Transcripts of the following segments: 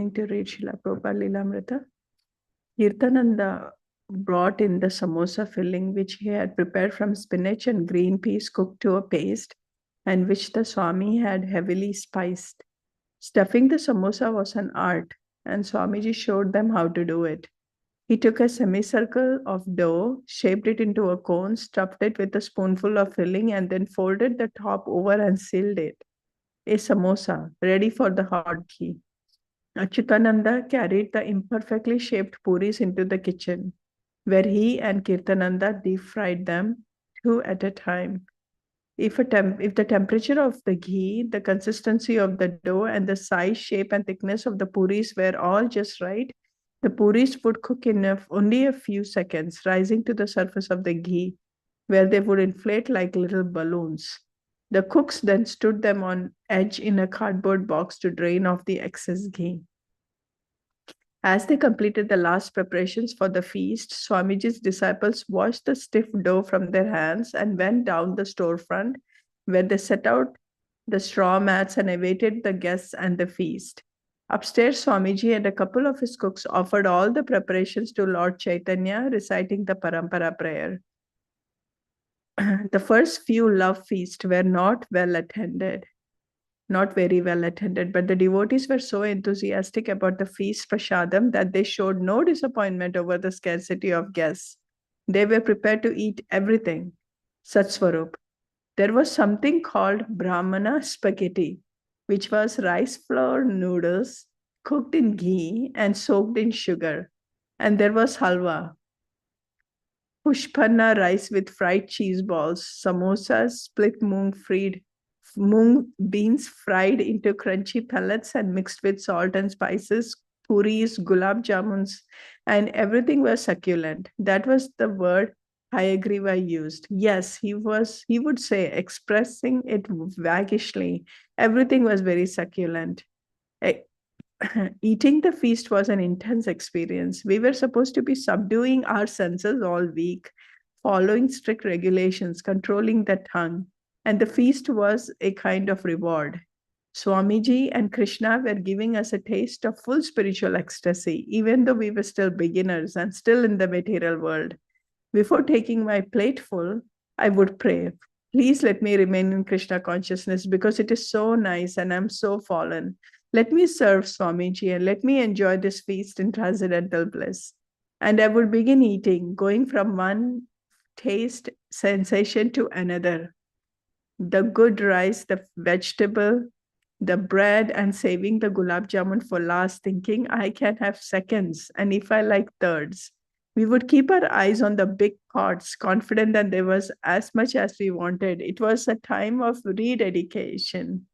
beginning to read Srila Prabhupada Lilamrita. Kirtananda brought in the samosa filling which he had prepared from spinach and green peas cooked to a paste, and which the Swami had heavily spiced. Stuffing the samosa was an art, and Swamiji showed them how to do it. He took a semicircle of dough, shaped it into a cone, stuffed it with a spoonful of filling, and then folded the top over and sealed it. A samosa, ready for the hot ghee. Achyutananda carried the imperfectly shaped puris into the kitchen, where he and Kirtananda deep-fried them, 2 at a time. If the temperature of the ghee, the consistency of the dough, and the size, shape, and thickness of the puris were all just right, the puris would cook in only a few seconds, rising to the surface of the ghee, where they would inflate like little balloons. The cooks then stood them on edge in a cardboard box to drain off the excess ghee. As they completed the last preparations for the feast, Swamiji's disciples washed the stiff dough from their hands and went down the storefront, where they set out the straw mats and awaited the guests and the feast. Upstairs, Swamiji and a couple of his cooks offered all the preparations to Lord Chaitanya, reciting the Parampara prayer. The first few love feasts were not very well attended, but the devotees were so enthusiastic about the feast prasadam that they showed no disappointment over the scarcity of guests. They were prepared to eat everything. Satswarup. There was something called Brahmana spaghetti, which was rice flour noodles cooked in ghee and soaked in sugar. And there was halwa, pushpanna rice with fried cheese balls, samosas, split mung beans fried into crunchy pellets and mixed with salt and spices, puris, gulab jamuns, and everything was succulent. That was the word Hayagriva used. Yes, he would say, expressing it waggishly, everything was very succulent. Eating the feast was an intense experience. We were supposed to be subduing our senses all week, following strict regulations, controlling the tongue, and the feast was a kind of reward. Swamiji and Krishna were giving us a taste of full spiritual ecstasy, even though we were still beginners and still in the material world. Before taking my plate full, I would pray, please let me remain in Krishna consciousness because it is so nice and I'm so fallen. Let me serve Swamiji and let me enjoy this feast in transcendental bliss. And I would begin eating, going from one taste sensation to another. The good rice, the vegetable, the bread, and saving the gulab jamun for last, thinking I can have seconds, and if I like thirds. We would keep our eyes on the big pots, confident that there was as much as we wanted. It was a time of rededication.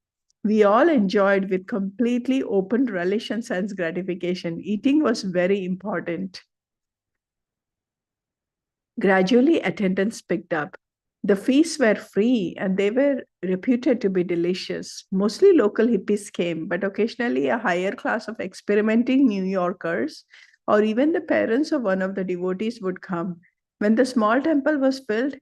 We all enjoyed with completely open relish and sense gratification. Eating was very important. Gradually, attendance picked up. The feasts were free and they were reputed to be delicious. Mostly local hippies came, but occasionally a higher class of experimenting New Yorkers or even the parents of one of the devotees would come. When the small temple was filled,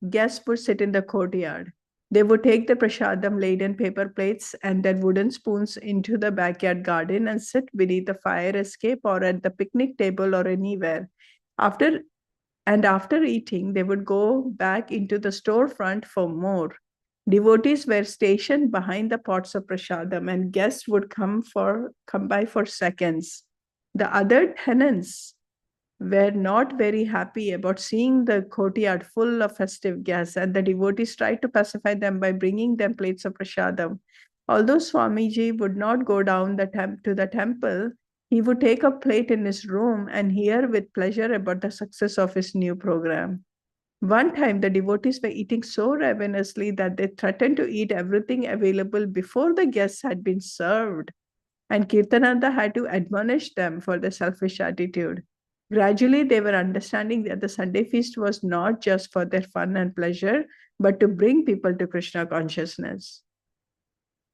guests would sit in the courtyard. They would take the prasadam laden paper plates and their wooden spoons into the backyard garden and sit beneath the fire escape or at the picnic table or anywhere. After eating, they would go back into the storefront for more. Devotees were stationed behind the pots of prasadam and guests would come by for seconds. The other tenants were not very happy about seeing the courtyard full of festive guests, and the devotees tried to pacify them by bringing them plates of prasadam. Although Swamiji would not go down to the temple, he would take a plate in his room and hear with pleasure about the success of his new program. One time, the devotees were eating so ravenously that they threatened to eat everything available before the guests had been served, and Kirtananda had to admonish them for their selfish attitude. Gradually, they were understanding that the Sunday feast was not just for their fun and pleasure, but to bring people to Krishna consciousness.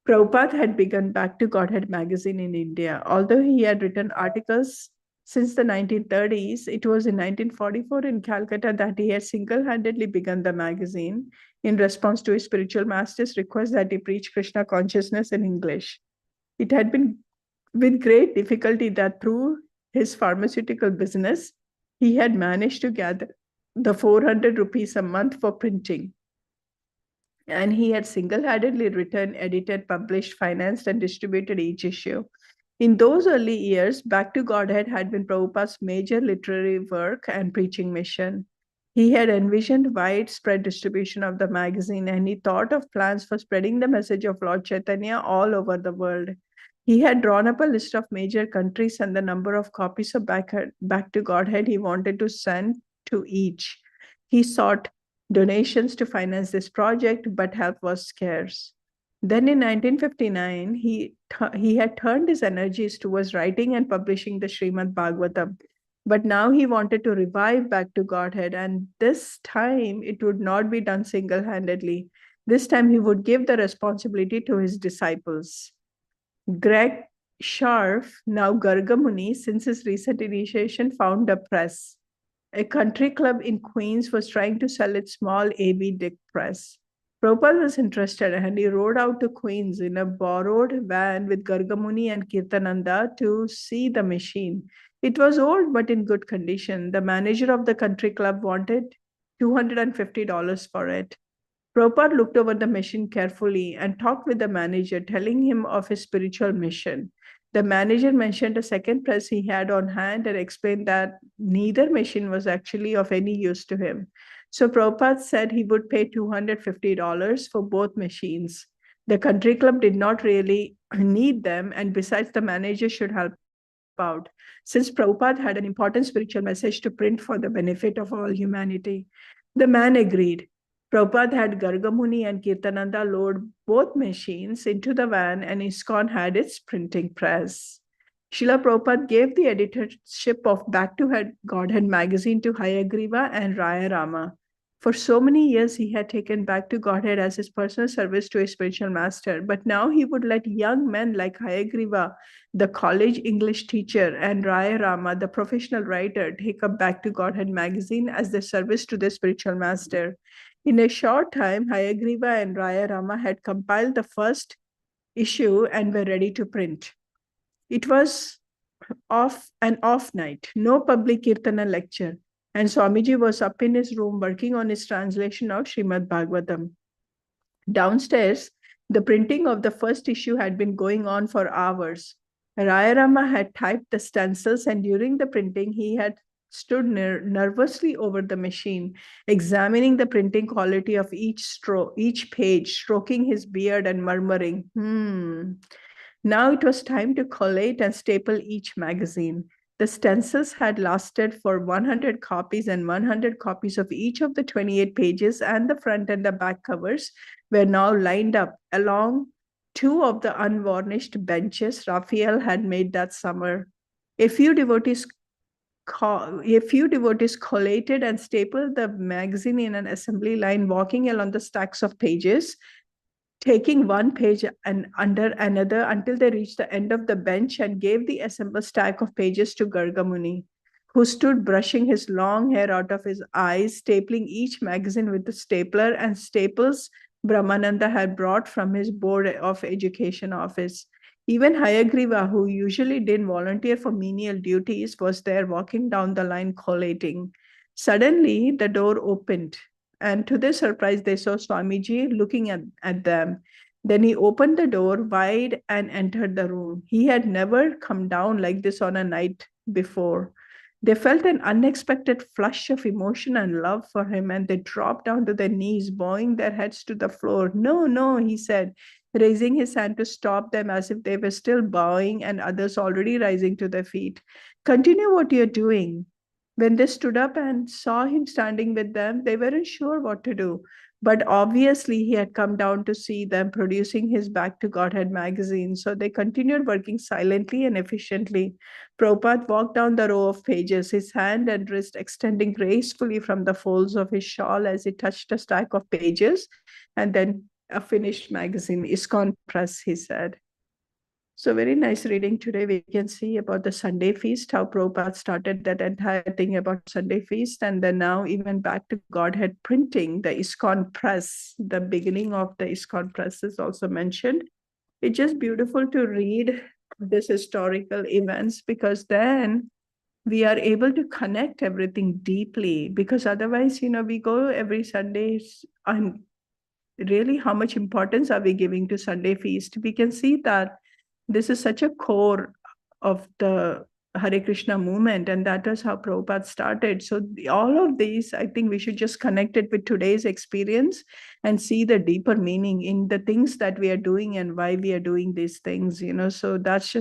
Prabhupada had begun Back to Godhead magazine in India. Although he had written articles since the 1930s, it was in 1944 in Calcutta that he had single-handedly begun the magazine in response to his spiritual master's request that he preach Krishna consciousness in English. It had been with great difficulty that through his pharmaceutical business, he had managed to gather the 400 rupees a month for printing. And he had single-handedly written, edited, published, financed, and distributed each issue. In those early years, Back to Godhead had been Prabhupada's major literary work and preaching mission. He had envisioned widespread distribution of the magazine, and he thought of plans for spreading the message of Lord Chaitanya all over the world. He had drawn up a list of major countries and the number of copies of Back to Godhead he wanted to send to each. He sought donations to finance this project, but help was scarce. Then in 1959, he had turned his energies towards writing and publishing the Srimad Bhagavatam. But now he wanted to revive Back to Godhead, and this time it would not be done single handedly. This time he would give the responsibility to his disciples. Greg Scharf, now Gargamuni, since his recent initiation, found a press. A country club in Queens was trying to sell its small A.B. Dick press. Prabhupada was interested and he rode out to Queens in a borrowed van with Gargamuni and Kirtananda to see the machine. It was old but in good condition. The manager of the country club wanted $250 for it. Prabhupada looked over the machine carefully and talked with the manager, telling him of his spiritual mission. The manager mentioned a second press he had on hand and explained that neither machine was actually of any use to him. So Prabhupada said he would pay $250 for both machines. The country club did not really need them, and besides, the manager should help out, since Prabhupada had an important spiritual message to print for the benefit of all humanity. The man agreed. Prabhupada had Gargamuni and Kirtananda load both machines into the van, and ISKCON had its printing press. Srila Prabhupada gave the editorship of Back to Godhead magazine to Hayagriva and Raya Rama. For so many years, he had taken Back to Godhead as his personal service to his spiritual master, but now he would let young men like Hayagriva, the college English teacher, and Raya Rama, the professional writer, take up Back to Godhead magazine as their service to their spiritual master. In a short time, Hayagriva and Raya Rama had compiled the first issue and were ready to print. It was an off night, no public Kirtana lecture, and Swamiji was up in his room working on his translation of Srimad Bhagavatam. Downstairs, the printing of the first issue had been going on for hours. Raya Rama had typed the stencils, and during the printing, he had stood nervously over the machine, examining the printing quality of each page, stroking his beard and murmuring, Now it was time to collate and staple each magazine. The stencils had lasted for 100 copies, and 100 copies of each of the 28 pages and the front and the back covers were now lined up along two of the unvarnished benches Raphael had made that summer. A few devotees collated and stapled the magazine in an assembly line, walking along the stacks of pages, taking one page and under another until they reached the end of the bench, and gave the assembled stack of pages to Gargamuni, who stood brushing his long hair out of his eyes, stapling each magazine with the stapler and staples Brahmananda had brought from his Board of Education office. Even Hayagriva, who usually didn't volunteer for menial duties, was there walking down the line collating. Suddenly, the door opened, and to their surprise, they saw Swamiji looking at them. Then he opened the door wide and entered the room. He had never come down like this on a night before. They felt an unexpected flush of emotion and love for him, and they dropped down to their knees, bowing their heads to the floor. No, no, he said, raising his hand to stop them as if they were still bowing and others already rising to their feet. Continue what you're doing. When they stood up and saw him standing with them, they weren't sure what to do. But obviously, he had come down to see them producing his Back to Godhead magazine. So they continued working silently and efficiently. Prabhupada walked down the row of pages, his hand and wrist extending gracefully from the folds of his shawl as he touched a stack of pages, and then a finished magazine, ISKCON Press, he said. So very nice reading today. We can see about the Sunday feast, how Prabhupada started that entire thing about Sunday feast. And then now even Back to Godhead printing, the ISKCON Press, the beginning of the ISKCON Press is also mentioned. It's just beautiful to read this historical events, because then we are able to connect everything deeply, because otherwise, we go every Sunday and really how much importance are we giving to Sunday feast? We can see that this is such a core of the Hare Krishna movement, and that is how Prabhupada started. So all of these, I think we should just connect it with today's experience and see the deeper meaning in the things that we are doing and why we are doing these things. So that's just